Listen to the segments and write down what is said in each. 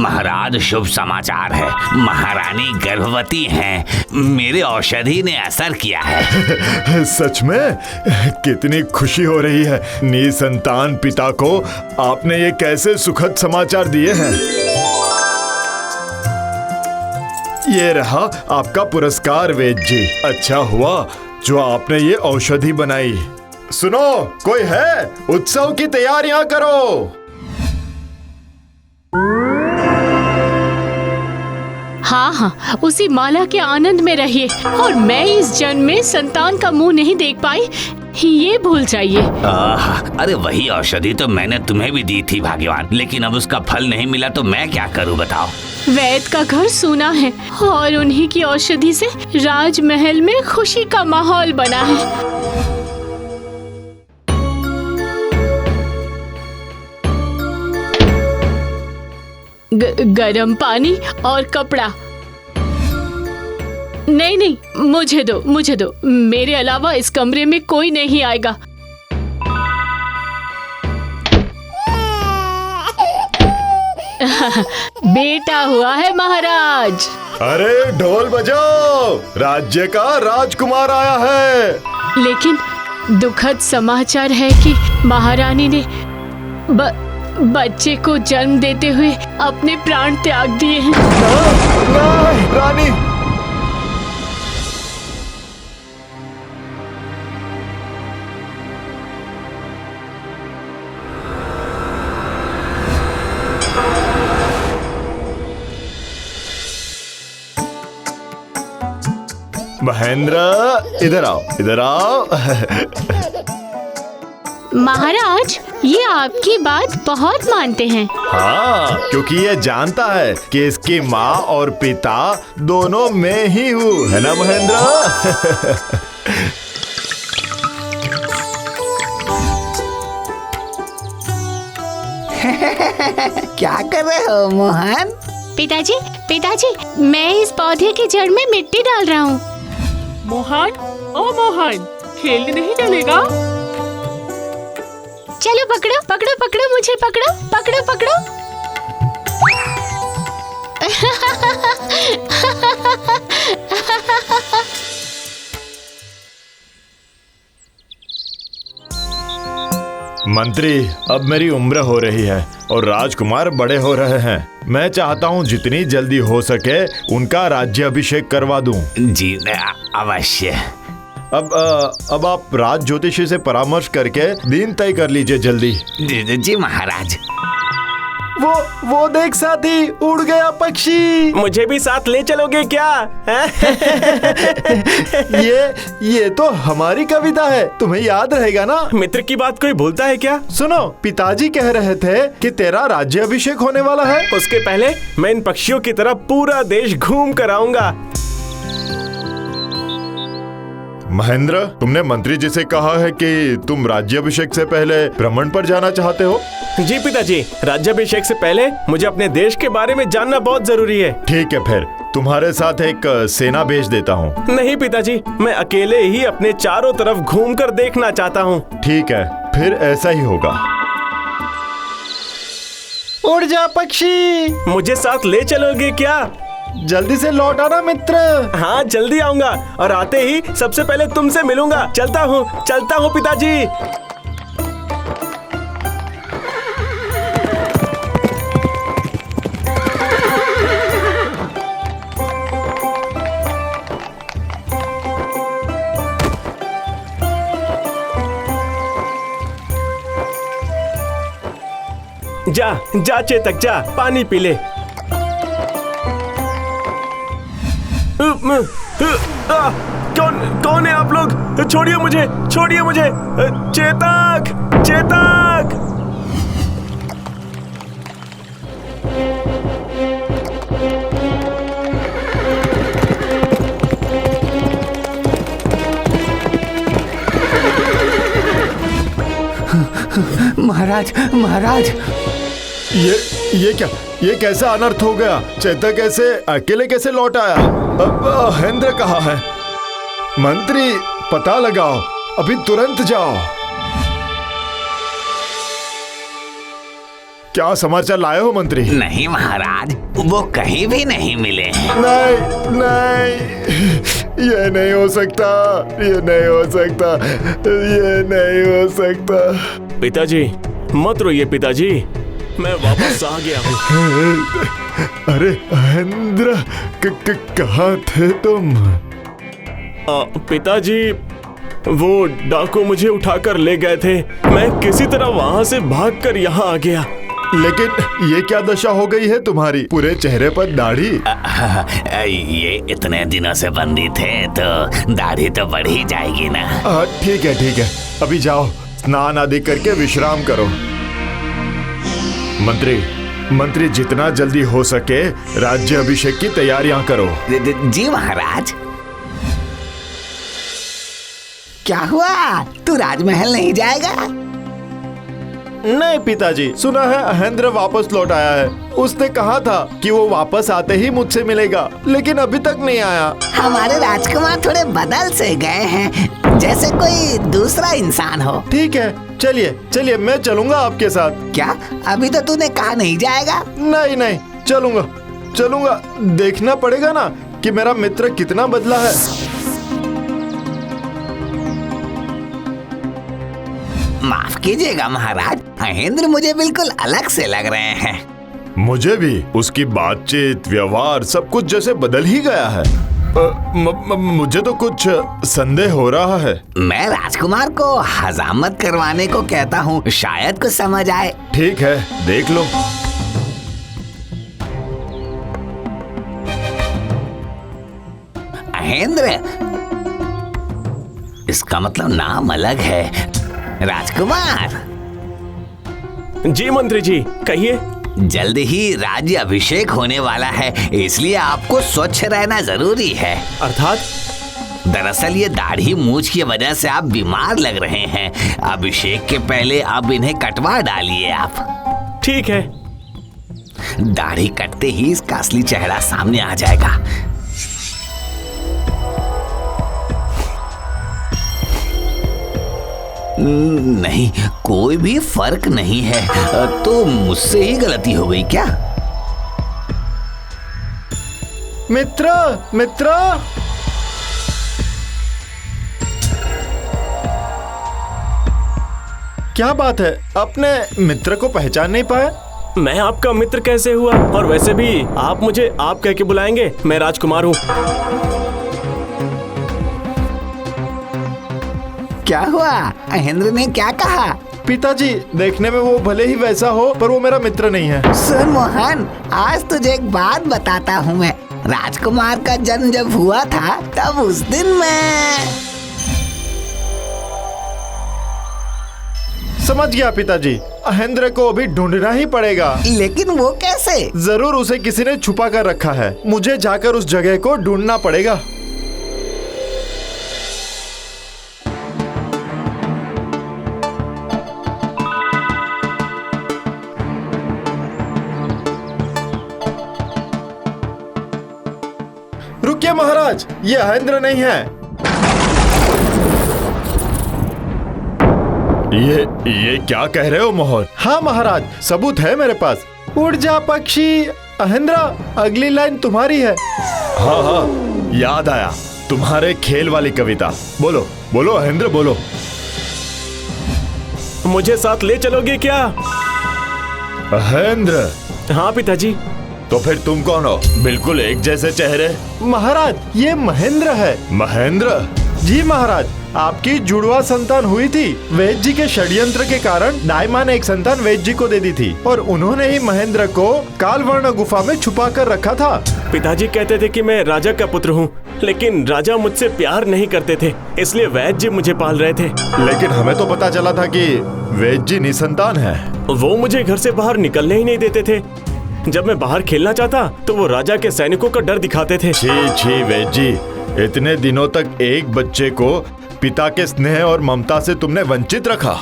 महाराज शुभ समाचार है, महारानी गर्भवती हैं। मेरे औषधि ने असर किया है। सच में कितनी खुशी हो रही है। निसंतान पिता को आपने ये कैसे सुखद समाचार दिए हैं। ये रहा आपका पुरस्कार वैद्य जी। अच्छा हुआ जो आपने ये औषधि बनाई। सुनो, कोई है? उत्सव की तैयारियां करो। हाँ, उसी माला के आनंद में रहिए और मैं इस जन्म में संतान का मुंह नहीं देख पाई, ये भूल जाइए। अरे वही औषधि तो मैंने तुम्हें भी दी थी भाग्यवान, लेकिन अब उसका फल नहीं मिला तो मैं क्या करूं बताओ। वैद्य का घर सूना है और उन्हीं की औषधि से राजमहल में खुशी का माहौल बना है। गरम पानी और कपड़ा। नहीं, मुझे दो। मेरे अलावा इस कमरे में कोई नहीं आएगा। बेटा हुआ है महाराज। अरे ढोल बजाओ, राज्य का राजकुमार आया है। लेकिन दुखद समाचार है कि महारानी ने बच्चे को जन्म देते हुए अपने प्राण त्याग दिए हैं। नहीं, रानी। महेंद्र, इधर आओ, इधर आओ। महाराज, ये आपकी बात बहुत मानते हैं। हाँ, क्योंकि ये जानता है कि इसकी माँ और पिता दोनों मैं ही हूँ, है ना महेंद्र? क्या कर रहे हो मोहन? पिताजी, मैं इस पौधे की जड़ में मिट्टी डाल रहा हूँ। मोहन, ओ मोहन, खेलने नहीं डलेगा? चलो पकड़ो, मुझे पकड़ो। मंत्री, अब मेरी उम्र हो रही है और राजकुमार बड़े हो रहे हैं। मैं चाहता हूँ जितनी जल्दी हो सके उनका राज्याभिषेक करवा दूं। जी अवश्य। अब आप राज ज्योतिषी से परामर्श करके दिन तय कर लीजिए जल्दी। जी महाराज। वो देख साथी, उड़ गया पक्षी। मुझे भी साथ ले चलोगे क्या? ये तो हमारी कविता है, तुम्हें याद रहेगा ना? मित्र की बात कोई भूलता है क्या? सुनो, पिताजी कह रहे थे कि तेरा राज्याभिषेक होने वाला है। उसके पहले मैं इन पक्षियों की तरह पूरा देश घूम कर आऊंगा। महेंद्र, तुमने मंत्री जी से कहा है कि तुम राज्याभिषेक से पहले भ्रमण पर जाना चाहते हो? जी पिताजी, राज्याभिषेक से पहले मुझे अपने देश के बारे में जानना बहुत जरूरी है। ठीक है, फिर तुम्हारे साथ एक सेना भेज देता हूँ। नहीं पिताजी, मैं अकेले ही अपने चारों तरफ घूमकर देखना चाहता हूँ। ठीक है, फिर ऐसा ही होगा। उड़ जा पक्षी। मुझे साथ ले चलोगे क्या? जल्दी से लौट आना मित्र। हाँ, जल्दी आऊंगा और आते ही सबसे पहले तुमसे मिलूंगा। चलता हूँ पिताजी। जा चेतक, जा पानी पी ले। कौन है आप लोग? छोड़िए मुझे। चेतक। महाराज। ये क्या? ये कैसा अनर्थ हो गया? चेतक अकेले कैसे लौट आया? अब महेंद्र कहाँ है? मंत्री, पता लगाओ, अभी तुरंत जाओ। क्या समाचार लाए हो मंत्री? नहीं महाराज, वो कहीं भी नहीं मिले हैं। नहीं नहीं, ये नहीं हो सकता, ये नहीं हो सकता, ये नहीं हो सकता। पिताजी मत रोइए पिताजी, मैं वापस आ गया हूँ। अरे महेंद्र, कहाँ थे तुम? पिताजी वो डाकू मुझे उठाकर ले गए थे, मैं किसी तरह वहाँ से भागकर यहाँ आ गया। लेकिन ये क्या दशा हो गई है तुम्हारी? पूरे चेहरे पर दाढ़ी। ये इतने दिनों से बंदी थे तो दाढ़ी तो बढ़ ही जाएगी ना। ठीक है ठीक है, अभी जाओ स्नान आदि करके विश्राम करो। मंत्री जितना जल्दी हो सके राज्य अभिषेक की तैयारियां करो। जी महाराज। क्या हुआ, तू राजमहल नहीं जाएगा? नहीं पिताजी, सुना है महेंद्र वापस लौट आया है। उसने कहा था कि वो वापस आते ही मुझसे मिलेगा, लेकिन अभी तक नहीं आया। हमारे राजकुमार थोड़े बदल से गए हैं, जैसे कोई दूसरा इंसान हो। ठीक है, चलिए चलिए, मैं चलूंगा आपके साथ। क्या अभी तो तूने कहा नहीं जाएगा? नहीं नहीं, चलूंगा। देखना पड़ेगा ना कि मेरा मित्र कितना बदला है। माफ कीजिएगा महाराज, महेंद्र मुझे बिल्कुल अलग से लग रहे हैं। मुझे भी उसकी बातचीत, व्यवहार सब कुछ जैसे बदल ही गया है। मुझे तो कुछ संदेह हो रहा है। मैं राजकुमार को हजामत करवाने को कहता हूँ, शायद कुछ समझ आए। ठीक है, देख लो। महेंद्र, इसका मतलब नाम अलग है। राजकुमार। जी मंत्री जी, कहिए। जल्द ही राज्य अभिषेक होने वाला है, इसलिए आपको स्वच्छ रहना जरूरी है। अर्थात? दरअसल ये दाढ़ी मूछ की वजह से आप बीमार लग रहे हैं। अभिषेक के पहले अब इन्हें कटवा डालिए आप। ठीक है। दाढ़ी कटते ही इसका असली चेहरा सामने आ जाएगा। नहीं, कोई भी फर्क नहीं है। तो मुझसे ही गलती हो गई क्या? मित्र, क्या बात है, अपने मित्र को पहचान नहीं पाए? मैं आपका मित्र कैसे हुआ? और वैसे भी आप मुझे आप कह के बुलाएंगे, मैं राजकुमार हूँ। क्या हुआ, महेंद्र ने क्या कहा? पिताजी, देखने में वो भले ही वैसा हो, पर वो मेरा मित्र नहीं है। सुन मोहन, आज तुझे एक बात बताता हूँ मैं। राजकुमार का जन्म जब हुआ था, तब उस दिन मैं समझ गया पिताजी, महेंद्र को अभी ढूंढना ही पड़ेगा। लेकिन वो कैसे? जरूर उसे किसी ने छुपा कर रखा है। मुझे जाकर उस जगह को ढूंढना पड़ेगा। रुकिए महाराज, ये महेंद्र नहीं है। ये क्या कह रहे हो मोहन? हाँ महाराज, सबूत है मेरे पास। उड़ जा पक्षी, महेंद्र, अगली लाइन तुम्हारी है। हाँ, याद आया, तुम्हारे खेल वाली कविता। बोलो महेंद्र, बोलो। मुझे साथ ले चलोगे क्या? महेंद्र? हाँ पिताजी। तो फिर तुम कौन हो? बिल्कुल एक जैसे चेहरे। महाराज, ये महेंद्र है। महेंद्र? जी महाराज, आपकी जुड़वा संतान हुई थी। वेद जी के षड्यंत्र के कारण दाई ने एक संतान वेद जी को दे दी थी, और उन्होंने ही महेंद्र को कालवर्ण गुफा में छुपा कर रखा था। पिताजी कहते थे कि मैं राजा का पुत्र हूँ, लेकिन राजा मुझसे प्यार नहीं करते थे, इसलिए वैद्य जी मुझे पाल रहे थे। लेकिन हमें तो पता चला था कि वैद्य जी निसंतान है। वो मुझे घर से बाहर निकलने ही नहीं देते थे। जब मैं बाहर खेलना चाहता तो वो राजा के सैनिकों का डर दिखाते थे। छी वैद्य जी, इतने दिनों तक एक बच्चे को पिता के स्नेह और ममता से तुमने वंचित रखा।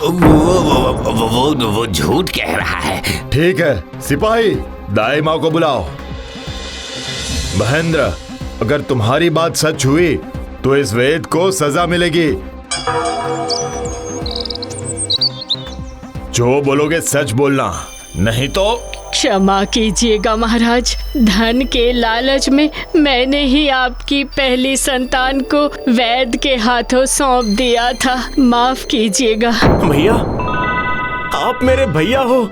वो झूठ कह रहा है। ठीक है सिपाही, दाई माँ को बुलाओ। महेंद्र, अगर तुम्हारी बात सच हुई तो इस वेद को सजा मिलेगी। जो बोलोगे सच बोलना। नहीं तो क्षमा कीजिएगा महाराज, धन के लालच में मैंने ही आपकी पहली संतान को वैद्य के हाथों सौंप दिया था, माफ कीजिएगा। भैया, आप मेरे भैया हो।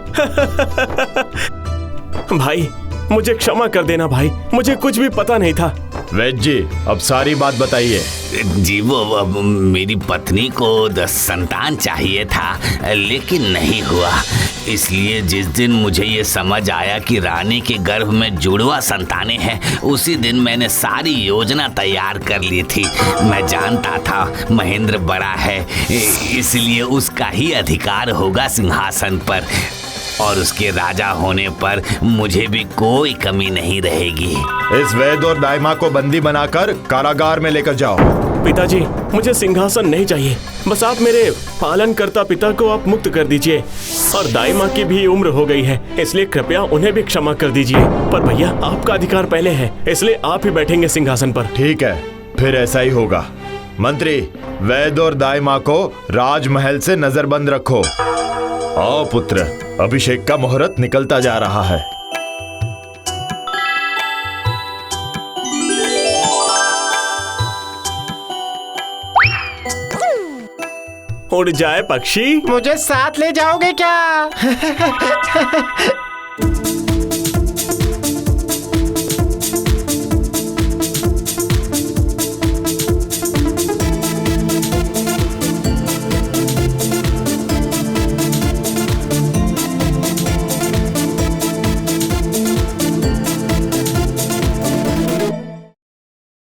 भाई, मुझे क्षमा कर देना भाई, मुझे कुछ भी पता नहीं था। वैद्य जी, अब सारी बात बताइए। जी वो मेरी पत्नी को 10 संतान चाहिए था, लेकिन नहीं हुआ। इसलिए जिस दिन मुझे ये समझ आया कि रानी के गर्भ में जुड़वा संतानें हैं, उसी दिन मैंने सारी योजना तैयार कर ली थी। मैं जानता था महेंद्र बड़ा है, इसलिए उसका ही अधिकार होगा सिंहासन पर, और उसके राजा होने पर मुझे भी कोई कमी नहीं रहेगी। इस वैद्य और दाइमा को बंदी बनाकर कारागार में लेकर जाओ। पिताजी, मुझे सिंहासन नहीं चाहिए, बस आप मेरे पालनकर्ता पिता को आप मुक्त कर दीजिए। और दाई माँ की भी उम्र हो गई है, इसलिए कृपया उन्हें भी क्षमा कर दीजिए। पर भैया, आपका अधिकार पहले है, इसलिए आप ही बैठेंगे सिंहासन पर। ठीक है, फिर ऐसा ही होगा। मंत्री, वैद्य और दाइमा को राजमहल से नजरबंद रखो। आओ पुत्र, अभिषेक का मुहूर्त निकलता जा रहा है। उड़ जाए पक्षी। मुझे साथ ले जाओगे क्या?